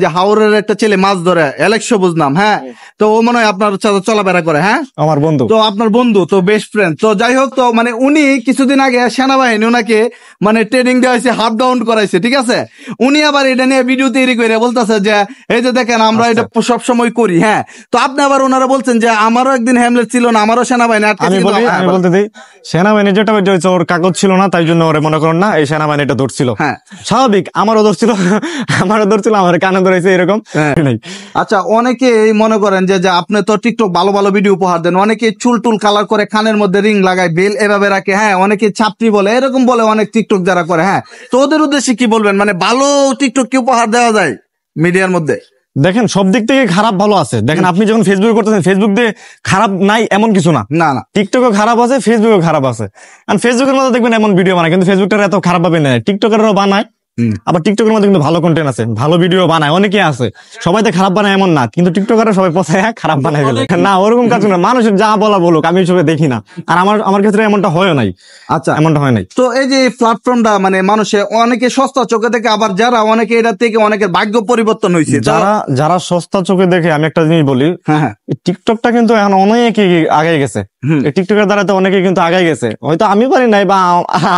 যে হাওরের একটা ছেলে মাছ ধরে এলেকশো বুঝলাম, হ্যাঁ, তো ও মনে হয় আপনার সাথে চলাফেরা করে, হ্যাঁ, আমার বন্ধু। তো আপনার বন্ধু তো বেস্ট ফ্রেন্ড। তো যাই হোক, তো মানে উনি কিছুদিন আগে সেনাবাহিনী ওনাকে মানে ট্রেনিং দেওয়া হয়েছে, হাফ ডাউন করাইছে, ঠিক আছে। উনি আবার এটা নিয়ে ভিডিও তৈরি করে বলতেছে যে এই যে দেখেন আমরা এটা সবসময় করি, হ্যাঁ। তো আপনি আবার ওনারা বলছেন যে আমারও একদিন হ্যামলেট ছিল না, আমারও সেনাবাহিনী আমি বলতে দিই, সেনাবাহিনী যেটা হয়েছে ওর কাগজ ছিল না, তাই জন্য ওরে মনে করেন না এই সেনাবাহিনীটা ধরছিল, হ্যাঁ স্বাভাবিক। আমারও ধরছিল, আমার কানে ধরেছে এরকম। আচ্ছা, অনেকে মনে করেন যে আপনি তো টিকটক ভালো ভালো ভিডিও উপহার দেন, অনেকে চুল টুল কালার করে, কানের মধ্যে রিং লাগায়, বেল এভাবে রাখে, হ্যাঁ, অনেকে ছাপড়ি বলে, এরকম বলে অনেক টিকটক যারা করে, হ্যাঁ। তো ওদের উদ্দেশ্যে কি বলবেন, মানে ভালো টিকটক কি উপহার দেওয়া যায় মিডিয়ার মধ্যে? দেখেন, সব দিক থেকে খারাপ ভালো আছে। দেখেন, আপনি যখন ফেসবুক করতেছেন, ফেসবুক দিয়ে খারাপ নাই এমন কিছু না, না না, টিকটকও খারাপ আছে, ফেসবুকও খারাপ আছে। আর ফেসবুকের মধ্যে দেখবেন এমন ভিডিও বানায়, কিন্তু ফেসবুকটা এত খারাপ ভাবে নেয়, টিকটকেরও বানায়। আবার টিকটকের মধ্যে কিন্তু ভালো কন্টেন্ট আছে, ভালো ভিডিও বানায়, অনেকে আছে। সবাই তো খারাপ বানায় এমন না, কিন্তু টিকটকাররা সবাই পছায় খারাপ বানায় ফেলে না, ওরকম কাজ না। মানুষের যা বলা বলুক, আমি সবাই দেখি না, আর আমার ক্ষেত্রে এমনটা হয় নাই। আচ্ছা, এমনটা হয় নাই। তো এই যে প্ল্যাটফর্মটা মানে মানুষে অনেকে সস্তা চোখে দেখে, আবার যারা অনেকে এটা থেকে অনেকের ভাগ্য পরিবর্তন হয়েছে। যারা সস্তা চোখে দেখে, আমি একটা জিনিস বলি, টিকটকটা কিন্তু এখন অনেক আগে গেছে। এই টিকটকের দ্বারা তো অনেকে কিন্তু আগে গেছে, হয়তো আমি পারি নাই বা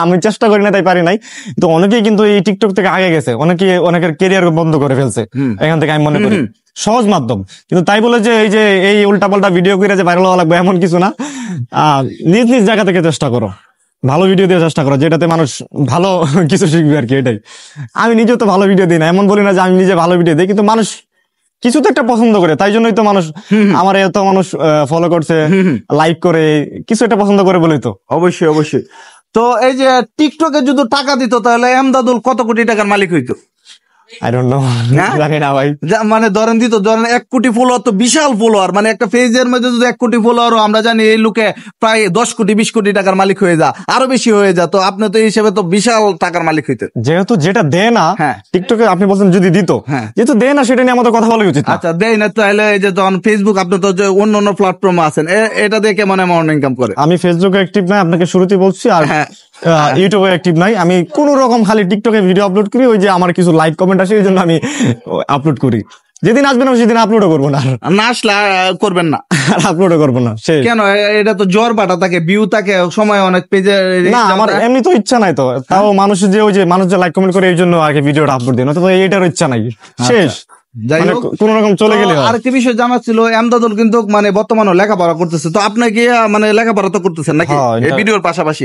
আমি চেষ্টা করি না তাই পারি নাই, তো অনেকেই কিন্তু এই টিকটক থেকে আগে গেছে, অনেকের কেরিয়ার বন্ধ করে ফেলছে এখান থেকে, আমি মনে করি সহজ মাধ্যম। কিন্তু তাই বলে যে এই উল্টা পাল্টা ভিডিও করে যে ভাইরাল হওয়া লাগবে এমন কিছু না। নিজ নিজ জায়গা থেকে চেষ্টা করো, ভালো ভিডিও দিয়ে চেষ্টা করো, যেটাতে মানুষ ভালো কিছু শিখবে আর কি, এটাই। আমি নিজেও তো ভালো ভিডিও দিই না, এমন বলি না যে আমি নিজে ভালো ভিডিও দিই, কিন্তু মানুষ কিছু তো একটা পছন্দ করে, তাই জন্যই তো মানুষ আমার এত মানুষ ফলো করছে, লাইক করে, কিছু একটা পছন্দ করে বলেই তো। অবশ্যই অবশ্যই। তো এই যে টিকটকে যদি টাকা দিত, তাহলে এমদাদুল কত কোটি টাকার মালিক হইতো? I don't know, জানি না ভাই। মানে ধরেন 1 কোটি ফলোয়ার তো বিশাল ফলোয়ার, মানে একটা পেজের মধ্যে যদি 1 কোটি ফলোয়ার, আমরা জানি এই লোকে প্রায় 10 কোটি 20 কোটি টাকার মালিক হয়ে যা, আরো বেশি হয়ে যা। তো আপনি তো এই হিসেবে তো বিশাল টাকার মালিক হইতেন। যেহেতু যেটা দেয় না টিকটকে, আপনি বলছেন যদি দিত, যেহেতু দেয় না সেটা নিয়ে আমাদের কথা বলা উচিত। আচ্ছা, দেয় না তাহলে এই যে তখন ফেসবুক, আপনি তো অন্য প্ল্যাটফর্মে আছেন, এটা দিয়ে কেমন অ্যামাউন্ট ইনকাম করে? আমি ফেসবুকে অ্যাক্টিভ নাই, আপনাকে শুরুতেই বলছি, আর ইউটিউবে অ্যাক্টিভ নাই। আমি কোন রকম খালি টিকটকে ভিডিও আপলোড করি, ওই যে আমার কিছু লাইক কমেন্ট আসে, এই জন্য আমি আপলোড করি। যেদিন আসবে না সেদিন আপলোডও করবো না, না আসলে করবেন না, আপলোডও করবো না। কেন? এটা তো জ্বর বাটা থাকে, ভিউ থাকে, সময় অনেক পেজে। না, আমার এমনি তো ইচ্ছা নাই, তো তাও মানুষ যে ওই যে মানুষ যে লাইক কমেন্ট করে, এই জন্য আগে ভিডিওটা আপলোড দিই না, তো এইটার ইচ্ছা নাই, শেষ। কোন রকম চলে গেলে। আর কি বিষয় জানা ছিল, এমদাদুল কিন্তু মানে বর্তমানে লেখাপড়া করতেছে, তো আপনি কি মানে লেখাপড়া তো করতেছেন নাকি এই ভিডিওর পাশাপাশি?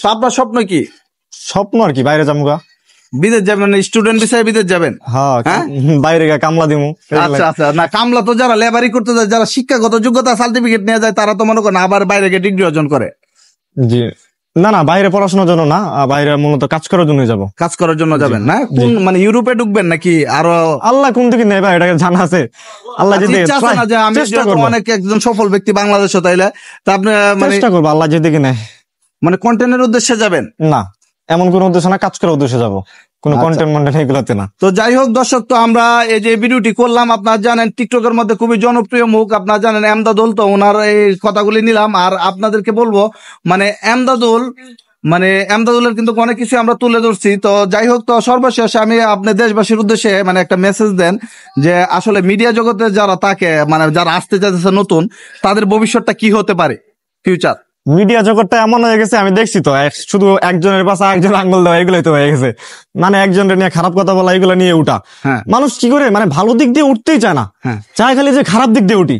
তো আপনার স্বপ্ন কি? স্বপ্ন আর কি, বাইরে যাবো, বিদেশ যাবেন, স্টুডেন্ট হিসেবে বিদেশ যাবেন? হ্যাঁ, বাইরে গিয়ে কামলা দিব। আচ্ছা আচ্ছা, না কামলা তো যারা লেবারি করতে যায়, যারা শিক্ষাগত যোগ্যতা সার্টিফিকেট নিয়ে যায়, তারা তো মনে করেন আবার বাইরে গিয়ে ডিগ্রি অর্জন করে। জি না না, বাইরে পড়াশোনার জন্য না, বাইরে মূলত কাজ করার জন্য যাবো। কাজ করার জন্য যাবেন না? কোন মানে ইউরোপে ঢুকবেন নাকি আরো? আল্লাহ কোন দিকে নেই ভাই, এটা জানা আছে। আল্লাহ যদি অনেক একজন সফল ব্যক্তি বাংলাদেশে, তাইলে তা আপনি চেষ্টা করবো, আল্লাহ যেদিকে নেয়। মানে কন্টেন্টের উদ্দেশ্যে যাবেন না, এমন কোন উদ্দেশ্য না, কাজ করার উদ্দেশ্যে যাবো, কোন কন্টেন্ট এগুলোতে না। তো যাই হোক দর্শক, তো আমরা এই যে ভিডিওটি করলাম, আপনারা জানেন টিকটকের মধ্যে খুবই জনপ্রিয় মুখ, আপনারা জানেন এমদাদুল, তো ওনার এই কথাগুলি নিলাম। আর আপনাদেরকে বলবো, মানে এমদাদুলের কিন্তু অনেক কিছু আমরা তুলে ধরছি। তো যাই হোক, তো সর্বশেষ আমি আপনি দেশবাসীর উদ্দেশ্যে মানে একটা মেসেজ দেন, যে আসলে মিডিয়া জগতে যারা থাকে, মানে যারা আসতে যাচ্ছে নতুন, তাদের ভবিষ্যৎটা কি হতে পারে, ফিউচার? মিডিয়া জগৎটা এমন হয়ে গেছে, আমি দেখছি তো, শুধু একজনের পাশে একজন আঙ্গুল দেওয়া, এগুলোই তো হয়ে গেছে। মানে একজনের নিয়ে খারাপ কথা বলা, এগুলো নিয়ে উঠা। মানুষ কি করে মানে ভালো দিক দিয়ে উঠতেই চায় না, চায় খালি যে খারাপ দিক দিয়ে উঠি।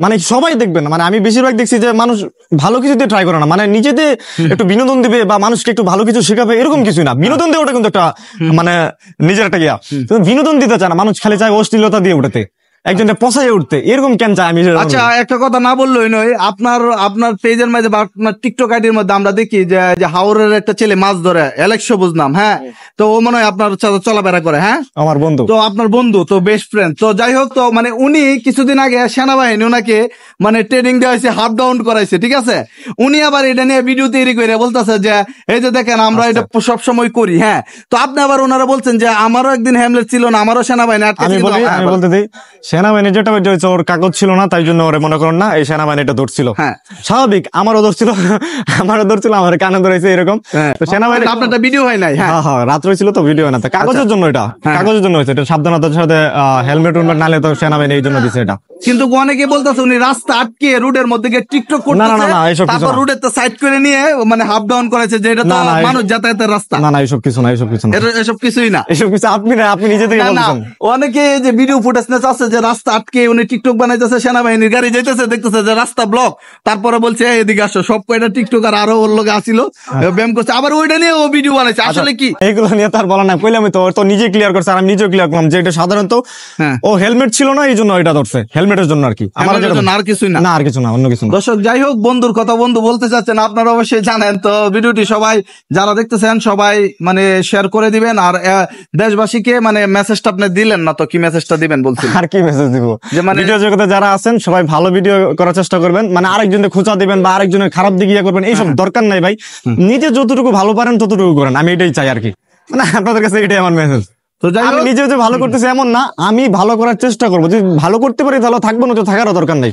মানে সবাই দেখবেন না, মানে আমি বেশিরভাগ দেখছি যে মানুষ ভালো কিছু দিয়ে ট্রাই করে না, মানে নিজেদের একটু বিনোদন দিবে বা মানুষকে একটু ভালো কিছু শেখাবে, এরকম কিছু না। বিনোদন দিয়ে ওটা কিন্তু একটা মানে নিজের একটা ইয়া, বিনোদন দিতে চায় না মানুষ, খালি চায় অশ্লীলতা দিয়ে উঠাতে, একজনটা পছায় উঠতে, এরকম কেন চায়? আমি আচ্ছা, একটা কথা না বললেই নয়, আপনার পেজের মধ্যে বা আপনার টিকটক আইডির মধ্যে আমরা দেখি যে হাওরের একটা ছেলে মাছ ধরে এলেকশো বুঝলাম, হ্যাঁ, তো ও মনে হয় আপনার সাথে চলাফেরা করে, হ্যাঁ, আমার বন্ধু। তো আপনার বন্ধু তো বেস্ট ফ্রেন্ড। তো যাই হোক, তো মানে উনি কিছুদিন আগে সেনাবাহিনী ওনাকে মানে ট্রেনিং দেওয়া হয়েছে, হাফ ডাউন করাইছে, ঠিক আছে। উনি আবার এটা নিয়ে ভিডিও তৈরি করে বলতেছে যে এই যে দেখেন আমরা এটা সবসময় করি, হ্যাঁ। তো আপনি আবার ওনারা বলছেন যে আমারও একদিন হ্যামলেট ছিল না, আমারও সেনাবাহিনী। আমি বলতে দিই, সেনাবাহিনী যেটা হয়েছে ওর কাগজ ছিল না, তাই জন্য ওরে মনে করেন না এই সেনাবাহিনীটা ধরছিল। হ্যাঁ স্বাভাবিক, আমারও ধরছিল, আমার কানে ধরেছে এরকম। তো সেনাবাহিনী আপনারটা ভিডিও হয় নাই। হ্যাঁ হ্যাঁ, রাত হয়েছিল তো ভিডিও না, তো কাগজের জন্য এটা, কাগজের জন্য হয়েছে এটা, সাবধানতার সাথে হেলমেট উলমেট নালে তো সেনাবাহিনী এই জন্য দিছে এটা। কিন্তু অনেকে বলতেছে উনি রাস্তা আটকে রোডের মধ্যে গিয়ে টিকটক না, না, করতেছে, না, এসব কিছু তারপর না। রোডের তো সাইড করে নিয়ে মানে হাফ ডাউন করেছে, যে এটা তো না, না, মানুষ যাতায়াতের রাস্তা। না না, এইসব কিছু না, এইসব কিছু না, এসব কিছুই না। এসব কিছু আপনি না, আপনি নিজে থেকে না, না, বলছেন। অনেকে যে ভিডিও ফুটেজ আছে যে রাস্তা আটকে উনি টিকটক বানাইতেছে, সেনাবাহিনীর গাড়ি যাইতেছে, দেখতেছে যে রাস্তা ব্লক, তারপরে বলছে এই এদিকে আসো, সব কয়টা টিকটক আর আরো ওর লোক আসিল, ব্যায়াম করছে, আবার ওইটা নিয়ে ও ভিডিও বানাইছে। আসলে কি এইগুলো নিয়ে তার বলা না, কইলাম তো, ওর তো নিজে ক্লিয়ার করছে, আর আমি নিজে ক্লিয়ার করলাম যে এটা সাধারণত হ্যাঁ। ও হেলমেট ছিল না এই জন্য এটা ধরছে, হেলমেটের জন্য আর কি, আমার হেলমেটের জন্য, আর কিছুই না। না, আর কিছু না, অন্য কিছু না। দর্শক যাই হোক, বন্ধুর কথা বন্ধু বলতে চাচ্ছেন, আপনারা অবশ্যই জানেন। তো ভিডিওটি সবাই যারা দেখতেছেন সবাই মানে শেয়ার করে দিবেন, আর দেশবাসীকে মানে মেসেজটা আপনি দিলেন না, তো কি মেসেজটা দিবেন বলছেন? আর কি মেসেজ দিব, যে মানে ভিডিও জগতে যারা আছেন সবাই ভালো ভিডিও করার চেষ্টা করবেন, মানে আরেকজনের খোঁচা দিবেন বা আরেকজনের খারাপ দিকে ইয়ে করবেন, এইসব দরকার নাই ভাই, নিজে যতটুকু ভালো পারেন ততটুকু করেন, আমি এটাই চাই আর কি, মানে আপনাদের কাছে এটাই আমার মেসেজ। তো যাই আমি হোক, নিজে যে ভালো করতেছি এমন না, আমি ভালো করার চেষ্টা করবো, যদি ভালো করতে পারি তাহলে থাকবো, না তো থাকারও দরকার নাই।